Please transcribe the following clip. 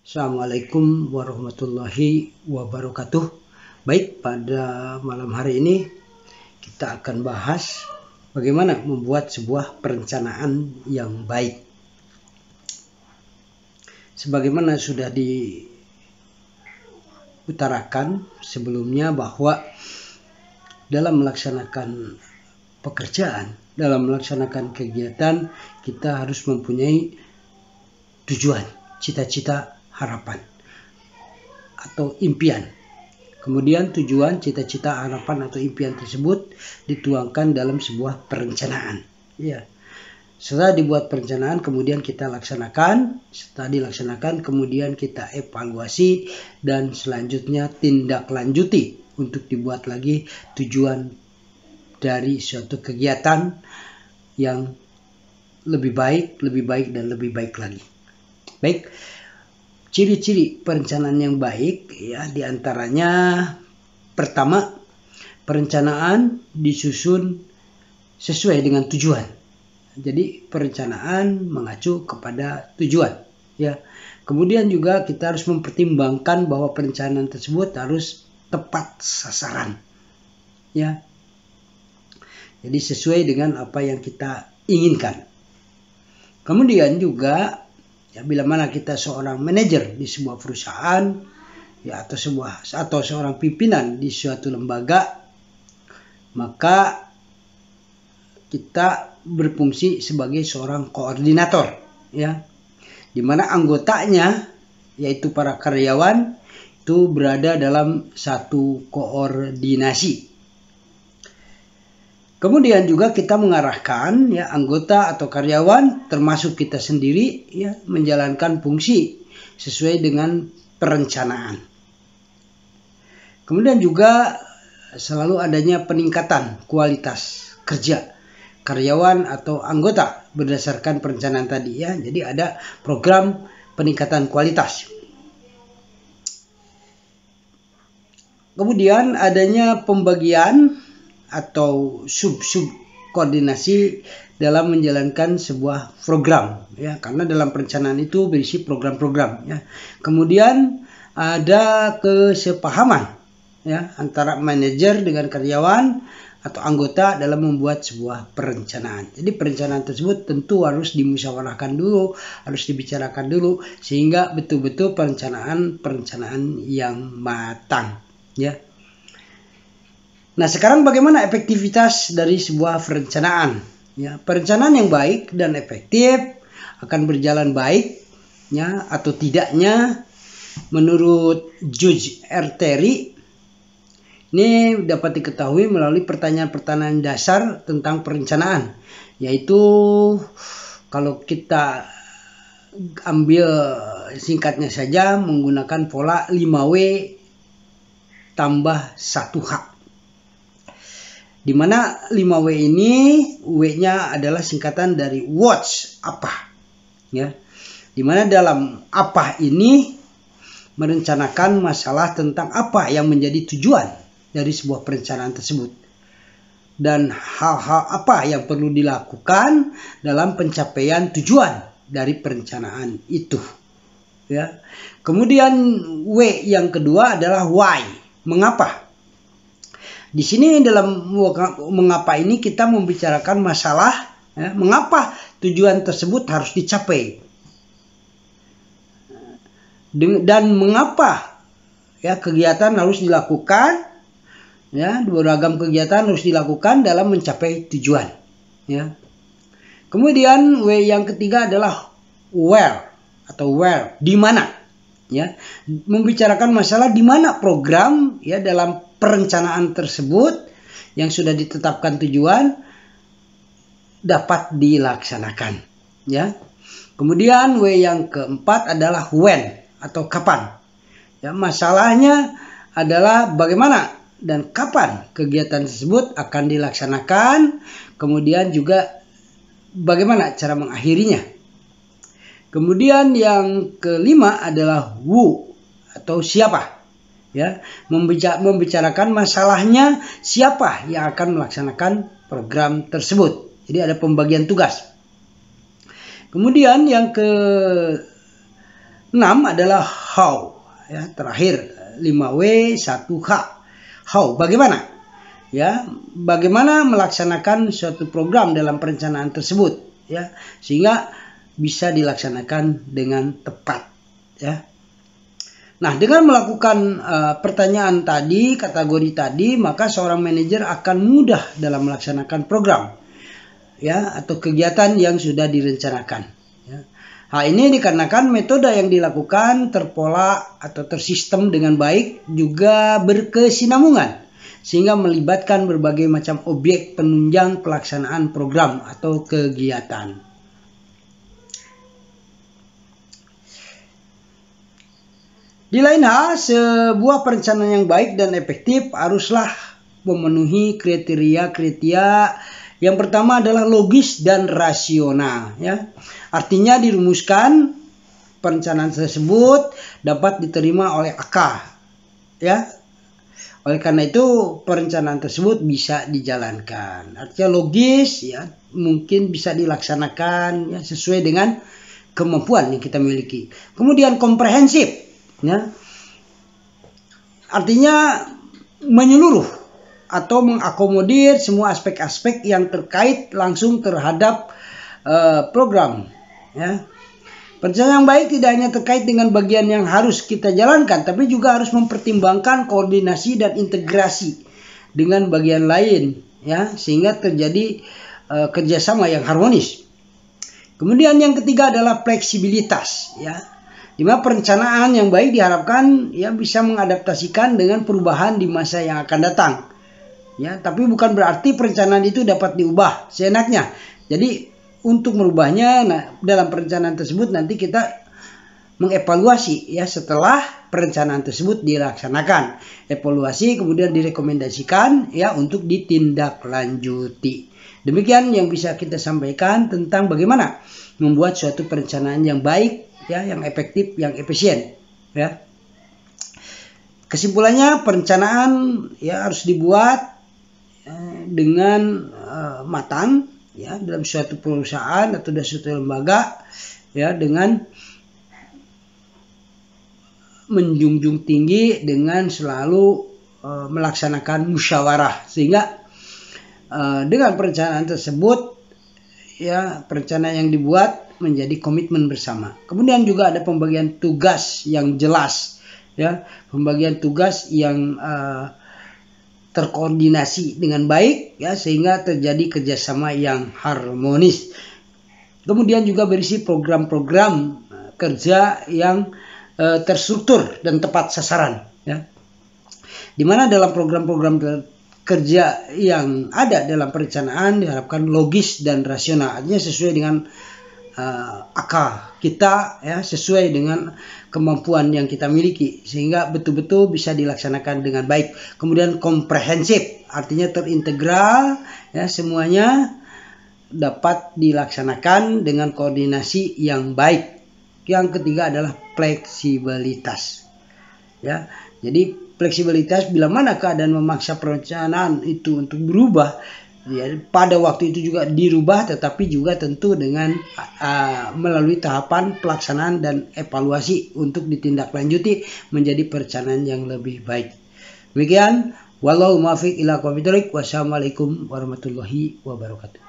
Assalamualaikum warahmatullahi wabarakatuh. Baik, pada malam hari ini kita akan bahas bagaimana membuat sebuah perencanaan yang baik. Sebagaimana sudah diutarakan sebelumnya bahwa dalam melaksanakan pekerjaan, dalam melaksanakan kegiatan, kita harus mempunyai tujuan, cita-cita, harapan atau impian. Kemudian tujuan, cita-cita, harapan atau impian tersebut dituangkan dalam sebuah perencanaan. Ya. Setelah dibuat perencanaan, kemudian kita laksanakan. Setelah dilaksanakan, kemudian kita evaluasi dan selanjutnya tindak lanjuti untuk dibuat lagi tujuan dari suatu kegiatan yang lebih baik dan lebih baik lagi. Baik. Ciri-ciri perencanaan yang baik ya, diantaranya pertama, perencanaan disusun sesuai dengan tujuan. Jadi perencanaan mengacu kepada tujuan ya. Kemudian juga kita harus mempertimbangkan bahwa perencanaan tersebut harus tepat sasaran ya. Jadi sesuai dengan apa yang kita inginkan. Kemudian juga ya, bila mana kita seorang manajer di sebuah perusahaan ya, atau seorang pimpinan di suatu lembaga, maka kita berfungsi sebagai seorang koordinator ya, di mana anggotanya yaitu para karyawan itu berada dalam satu koordinasi. Kemudian juga kita mengarahkan ya anggota atau karyawan termasuk kita sendiri ya menjalankan fungsi sesuai dengan perencanaan. Kemudian juga selalu adanya peningkatan kualitas kerja karyawan atau anggota berdasarkan perencanaan tadi ya. Jadi ada program peningkatan kualitas. Kemudian adanya pembagian atau sub-sub koordinasi dalam menjalankan sebuah program ya, karena dalam perencanaan itu berisi program-program ya. Kemudian ada kesepahaman ya antara manajer dengan karyawan atau anggota dalam membuat sebuah perencanaan. Jadi perencanaan tersebut tentu harus dimusyawarahkan dulu, harus dibicarakan dulu sehingga betul-betul perencanaan yang matang ya. Nah, sekarang bagaimana efektivitas dari sebuah perencanaan? Ya, perencanaan yang baik dan efektif akan berjalan baik ya atau tidaknya menurut Judge R. Terry ini dapat diketahui melalui pertanyaan-pertanyaan dasar tentang perencanaan, yaitu kalau kita ambil singkatnya saja menggunakan pola 5W tambah 1H. Di mana 5W ini, W-nya adalah singkatan dari what, apa. Ya. Di mana dalam apa ini merencanakan masalah tentang apa yang menjadi tujuan dari sebuah perencanaan tersebut. Dan hal-hal apa yang perlu dilakukan dalam pencapaian tujuan dari perencanaan itu. Ya. Kemudian W yang kedua adalah why, mengapa. Di sini dalam mengapa ini kita membicarakan masalah ya, mengapa tujuan tersebut harus dicapai dan mengapa ya kegiatan harus dilakukan ya, beragam kegiatan harus dilakukan dalam mencapai tujuan ya. Kemudian W yang ketiga adalah where atau where, di mana ya, membicarakan masalah di mana program ya dalam perencanaan tersebut yang sudah ditetapkan tujuan dapat dilaksanakan ya. Kemudian W yang keempat adalah when atau kapan ya, masalahnya adalah bagaimana dan kapan kegiatan tersebut akan dilaksanakan, kemudian juga bagaimana cara mengakhirinya. Kemudian yang kelima adalah who atau siapa ya, membicarakan masalahnya siapa yang akan melaksanakan program tersebut. Jadi ada pembagian tugas. Kemudian yang adalah how, ya, terakhir 5W 1H. How, bagaimana? Ya, bagaimana melaksanakan suatu program dalam perencanaan tersebut, ya, sehingga bisa dilaksanakan dengan tepat, ya. Nah, dengan melakukan pertanyaan tadi, kategori tadi, maka seorang manajer akan mudah dalam melaksanakan program, ya, atau kegiatan yang sudah direncanakan. Ya. Hal ini dikarenakan metode yang dilakukan terpola atau tersistem dengan baik, juga berkesinambungan, sehingga melibatkan berbagai macam objek penunjang pelaksanaan program atau kegiatan. Di lain hal, sebuah perencanaan yang baik dan efektif haruslah memenuhi kriteria-kriteria. Yang pertama adalah logis dan rasional, ya. Artinya dirumuskan perencanaan tersebut dapat diterima oleh akal, ya. Oleh karena itu perencanaan tersebut bisa dijalankan. Artinya logis, ya, mungkin bisa dilaksanakan, ya, sesuai dengan kemampuan yang kita miliki. Kemudian komprehensif, ya, artinya menyeluruh atau mengakomodir semua aspek-aspek yang terkait langsung terhadap program, ya. Perencanaan yang baik tidak hanya terkait dengan bagian yang harus kita jalankan, tapi juga harus mempertimbangkan koordinasi dan integrasi dengan bagian lain, ya, sehingga terjadi kerjasama yang harmonis. Kemudian yang ketiga adalah fleksibilitas, ya. Di mana perencanaan yang baik diharapkan, ya, bisa mengadaptasikan dengan perubahan di masa yang akan datang, ya, tapi bukan berarti perencanaan itu dapat diubah seenaknya. Jadi untuk merubahnya, nah, dalam perencanaan tersebut nanti kita mengevaluasi, ya, setelah perencanaan tersebut dilaksanakan. Evaluasi kemudian direkomendasikan, ya, untuk ditindaklanjuti. Demikian yang bisa kita sampaikan tentang bagaimana membuat suatu perencanaan yang baik, ya, yang efektif, yang efisien, ya. Kesimpulannya, perencanaan, ya, harus dibuat dengan matang, ya, dalam suatu perusahaan atau dalam suatu lembaga, ya, dengan menjunjung tinggi, dengan selalu melaksanakan musyawarah, sehingga dengan perencanaan tersebut, ya, perencanaan yang dibuat menjadi komitmen bersama. Kemudian juga ada pembagian tugas yang jelas, ya, pembagian tugas yang terkoordinasi dengan baik, ya, sehingga terjadi kerjasama yang harmonis. Kemudian juga berisi program-program kerja yang terstruktur dan tepat sasaran, ya. Dimana dalam program-program kerja yang ada dalam perencanaan diharapkan logis dan rasional, artinya sesuai dengan akal kita, ya, sesuai dengan kemampuan yang kita miliki, sehingga betul-betul bisa dilaksanakan dengan baik. Kemudian komprehensif, artinya terintegral, ya, semuanya dapat dilaksanakan dengan koordinasi yang baik. Yang ketiga adalah fleksibilitas, ya. Jadi fleksibilitas bila mana keadaan memaksa perencanaan itu untuk berubah, ya, pada waktu itu juga dirubah, tetapi juga tentu dengan melalui tahapan pelaksanaan dan evaluasi untuk ditindaklanjuti menjadi perencanaan yang lebih baik. Demikian, wallahu muwaffiq ila aqwamit thoriq. Wassalamualaikum warahmatullahi wabarakatuh.